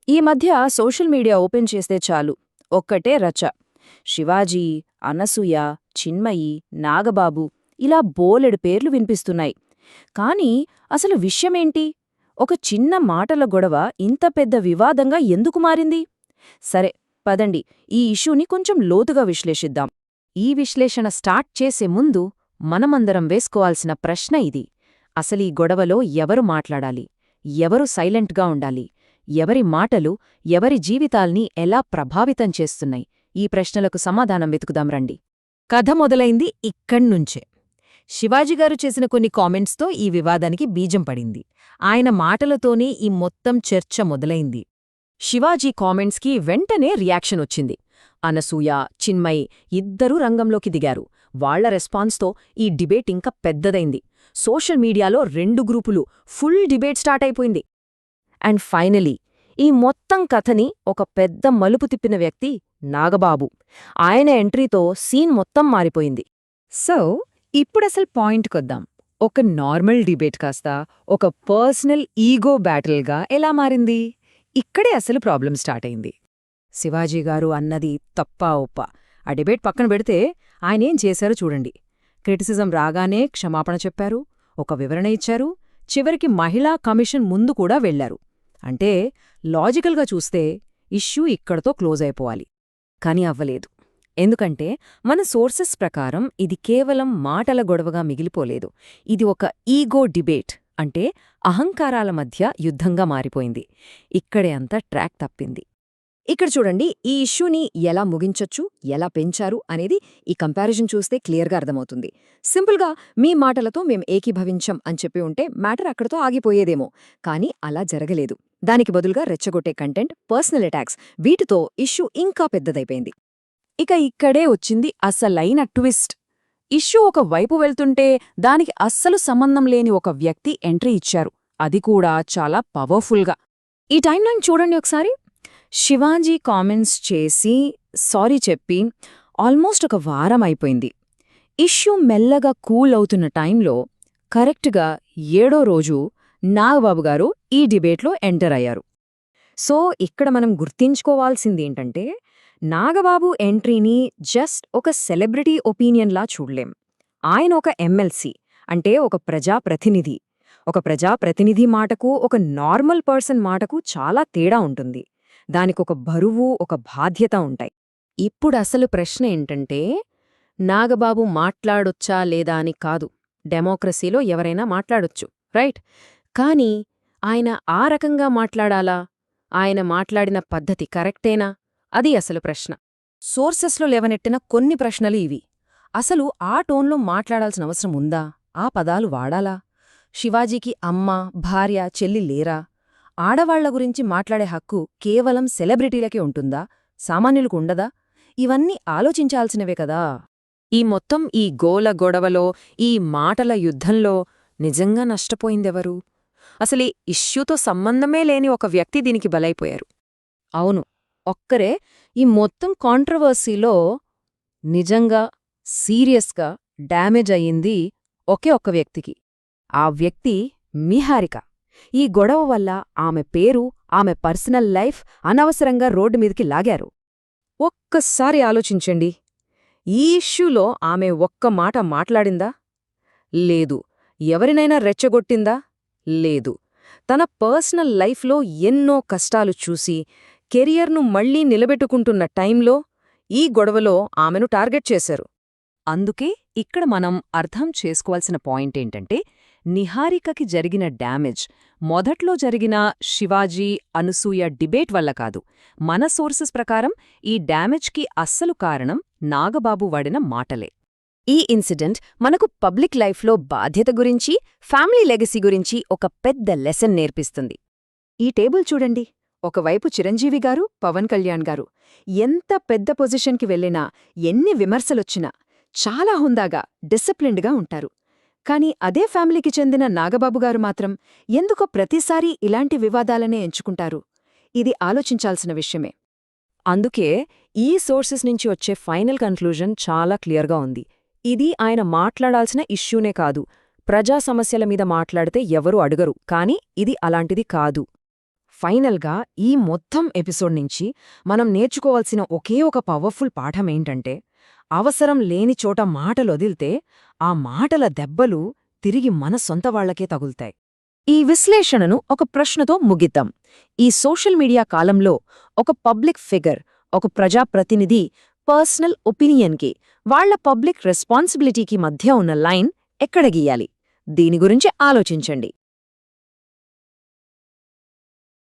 ఈ మధ్య social media open చేస్తే చాలు ఒక్కటే రచ. శివాజీ, అనసూయ, చిన్మయి, నాగబాబు ఇలా బోలెడు పేర్లు వినిపిస్తున్నాయి. కానీ అసలు విషయమేంటి? ఒక చిన్న మాటల గొడవ ఇంత పెద్ద వివాదంగా ఎందుకు మారింది? సరే, పదండి ఈ ఇష్యూని కొంచెం లోతుగా విశ్లేషిద్దాం. ఈ విశ్లేషణ స్టార్ట్ చేసే ముందు మనమందరం వేసుకోవాల్సిన ప్రశ్న ఇది: అసలీ గొడవలో ఎవరు మాట్లాడాలి, ఎవరు సైలెంట్గా ఉండాలి, ఎవరి మాటలు ఎవరి జీవితాల్ని ఎలా ప్రభావితం చేస్తున్నాయి? ఈ ప్రశ్నలకు సమాధానం వెతుకుదాం రండి. కథ మొదలైంది ఇక్కడ్నుంచే. శివాజీగారు చేసిన కొన్ని కామెంట్స్తో ఈ వివాదానికి బీజం పడింది. ఆయన మాటలతోనే ఈ మొత్తం చర్చ మొదలైంది. శివాజీ కామెంట్స్కి వెంటనే రియాక్షన్ వచ్చింది. అనసూయ, చిన్మయి ఇద్దరూ రంగంలోకి దిగారు. వాళ్ల రెస్పాన్స్తో ఈ డిబేట్ ఇంకా పెద్దదైంది. సోషల్ మీడియాలో 2 గ్రూపులు, ఫుల్ డిబేట్ స్టార్ట్ అయిపోయింది. అండ్ ఫైనలీ ఈ మొత్తం కథని ఒక పెద్ద మలుపు తిప్పిన వ్యక్తి నాగబాబు. ఆయన ఎంట్రీతో సీన్ మొత్తం మారిపోయింది. సో ఇప్పుడసలు పాయింట్కొద్దాం. ఒక నార్మల్ డిబేట్ కాస్త ఒక పర్సనల్ ఈగో బ్యాటిల్గా ఎలా మారింది? ఇక్కడే అసలు ప్రాబ్లం స్టార్ట్ అయింది. శివాజీగారు అన్నది తప్పా ఒప్ప ఆ డిబేట్ పక్కన పెడితే ఆయనేం చేశారో చూడండి. క్రిటిసిజం రాగానే క్షమాపణ చెప్పారు, ఒక వివరణ ఇచ్చారు, చివరికి మహిళా కమిషన్ ముందు కూడా వెళ్లారు. అంటే లాజికల్గా చూస్తే ఇష్యూ ఇక్కడతో క్లోజ్ అయిపోవాలి. కాని అవ్వలేదు. ఎందుకంటే మన సోర్సెస్ ప్రకారం ఇది కేవలం మాటల గొడవగా మిగిలిపోలేదు. ఇది ఒక ఈగో డిబేట్, అంటే అహంకారాల మధ్య యుద్ధంగా మారిపోయింది. ఇక్కడే అంతా ట్రాక్ తప్పింది. ఇక్కడ చూడండి, ఈ ఇష్యూని ఎలా ముగించొచ్చు, ఎలా పెంచారు అనేది ఈ కంపారిజన్ చూస్తే క్లియర్గా అర్థమవుతుంది. సింపుల్గా మీ మాటలతో మేం ఏకీభవించం అని చెప్పి ఉంటే మ్యాటర్ అక్కడితో ఆగిపోయేదేమో. కానీ అలా జరగలేదు. దానికి బదులుగా రెచ్చగొట్టే కంటెంట్, పర్సనల్ అటాక్స్, వీటితో ఇష్యూ ఇంకా పెద్దదైపోయింది. ఇక ఇక్కడే వచ్చింది అసలైన ట్విస్ట్. ఇష్యూ ఒక వైపు వెళ్తుంటే దానికి అస్సలు సంబంధం లేని ఒక వ్యక్తి ఎంట్రీ ఇచ్చారు. అది కూడా చాలా పవర్ఫుల్గా. ఈ టైంలైన్ చూడండి ఒకసారి. శివాజీ కామెంట్స్ చేసి సారీ చెప్పి ఆల్మోస్ట్ ఒక వారం అయిపోయింది. ఇష్యూ మెల్లగా కూల్ అవుతున్న టైంలో కరెక్ట్గా 7వ రోజు నాగబాబుగారు ఈ డిబేట్లో ఎంటర్ అయ్యారు. సో ఇక్కడ మనం గుర్తించుకోవాల్సిందేంటంటే, నాగబాబు ఎంట్రీని జస్ట్ ఒక సెలబ్రిటీ ఒపీనియన్లా చూడలేం. ఆయన ఒక ఎమ్మెల్సీ, అంటే ఒక ప్రజాప్రతినిధి. ఒక ప్రజాప్రతినిధి మాటకు ఒక నార్మల్ పర్సన్ మాటకు చాలా తేడా ఉంటుంది. దానికొక బరువు, ఒక బాధ్యత ఉంటాయి. ఇప్పుడసలు ప్రశ్న ఏంటంటే, నాగబాబు మాట్లాడొచ్చా లేదా అని కాదు. డెమోక్రసీలో ఎవరైనా మాట్లాడొచ్చు, రైట్? కానీ ఆయన ఆ రకంగా మాట్లాడాలా? ఆయన మాట్లాడిన పద్ధతి కరెక్టేనా? అది అసలు ప్రశ్న. సోర్సెస్లో లేవనెట్టిన కొన్ని ప్రశ్నలు ఇవి. అసలు ఆ టోన్లో మాట్లాడాల్సిన అవసరం ఉందా? ఆ పదాలు వాడాలా? శివాజీకి అమ్మ, భార్య, చెల్లి లేరా? ఆడవాళ్ల గురించి మాట్లాడే హక్కు కేవలం సెలబ్రిటీలకే ఉంటుందా? సామాన్యులకు ఉండదా? ఇవన్నీ ఆలోచించాల్సినవే కదా. ఈ మొత్తం ఈ గోల గొడవలో, ఈ మాటల యుద్ధంలో నిజంగా నష్టపోయిందెవరు? అసలీ ఇష్యూతో సంబంధమే లేని ఒక వ్యక్తి దీనికి బలైపోయారు. అవును, ఒక్కరే ఈ మొత్తం కాంట్రవర్సీలో నిజంగా సీరియస్గా డ్యామేజ్ అయ్యింది ఒకే ఒక్క వ్యక్తికి. ఆ వ్యక్తి నిహారిక. ఈ గొడవ వల్ల ఆమె పేరు, ఆమె పర్సనల్ లైఫ్ అనవసరంగా రోడ్డు మీదికి లాగారు. ఒక్కసారి ఆలోచించండి. ఈ ఇష్యూలో ఆమె ఒక్క మాట మాట్లాడిందా? లేదు. ఎవరినైనా రెచ్చగొట్టిందా? లేదు. తన పర్సనల్ లైఫ్లో ఎన్నో కష్టాలు చూసి కెరియర్ను మళ్లీ నిలబెట్టుకుంటున్న టైంలో ఈ గొడవలో ఆమెను టార్గెట్ చేశారు. అందుకే ఇక్కడ మనం అర్థం చేసుకోవాల్సిన పాయింటేంటంటే, నిహారికకి జరిగిన డ్యామేజ్ మొదట్లో జరిగిన శివాజీ, అనసూయ డిబేట్ వల్ల కాదు. మన సోర్సెస్ ప్రకారం ఈ డ్యామేజ్కి అస్సలు కారణం నాగబాబు వాడిన మాటలే. ఈ ఇన్సిడెంట్ మనకు పబ్లిక్ లైఫ్లో బాధ్యత గురించి, ఫ్యామిలీ లెగసీ గురించి ఒక పెద్ద లెసన్ నేర్పిస్తుంది. ఈ టేబుల్ చూడండి. ఒకవైపు చిరంజీవి గారు, పవన్ కళ్యాణ్ గారు. ఎంత పెద్ద పొజిషన్కి వెళ్ళినా, ఎన్ని విమర్శలొచ్చినా చాలా హుందాగా, డిసిప్లిన్డ్గా ఉంటారు. కాని అదే ఫ్యామిలీకి చెందిన నాగబాబుగారు మాత్రం ఎందుకో ప్రతిసారీ ఇలాంటి వివాదాలనే ఎంచుకుంటారు. ఇది ఆలోచించాల్సిన విషయమే. అందుకే ఈ సోర్సెస్ నుంచి వచ్చే ఫైనల్ కన్క్లూజన్ చాలా క్లియర్గా ఉంది. ఇది ఆయన మాట్లాడాల్సిన ఇష్యూనే కాదు. ప్రజా సమస్యల మీద మాట్లాడితే ఎవరూ అడగరు, కాని ఇది అలాంటిది కాదు. ఫైనల్గా ఈ మొత్తం ఎపిసోడ్ నుంచి మనం నేర్చుకోవాల్సిన ఒకే ఒక పవర్ఫుల్ పాఠమేంటంటే, అవసరం లేని చోట మాటలొదిల్తే ఆ మాటల దెబ్బలు తిరిగి మన సొంత వాళ్లకే తగులుతాయి. ఈ విశ్లేషణను ఒక ప్రశ్నతో ముగిద్దాం. ఈ సోషల్ మీడియా కాలంలో ఒక పబ్లిక్ ఫిగర్, ఒక ప్రజాప్రతినిధి పర్సనల్ ఒపీనియన్కి, వాళ్ల పబ్లిక్ రెస్పాన్సిబిలిటీకి మధ్య ఉన్న లైన్ ఎక్కడ గీయాలి? దీని గురించి ఆలోచించండి.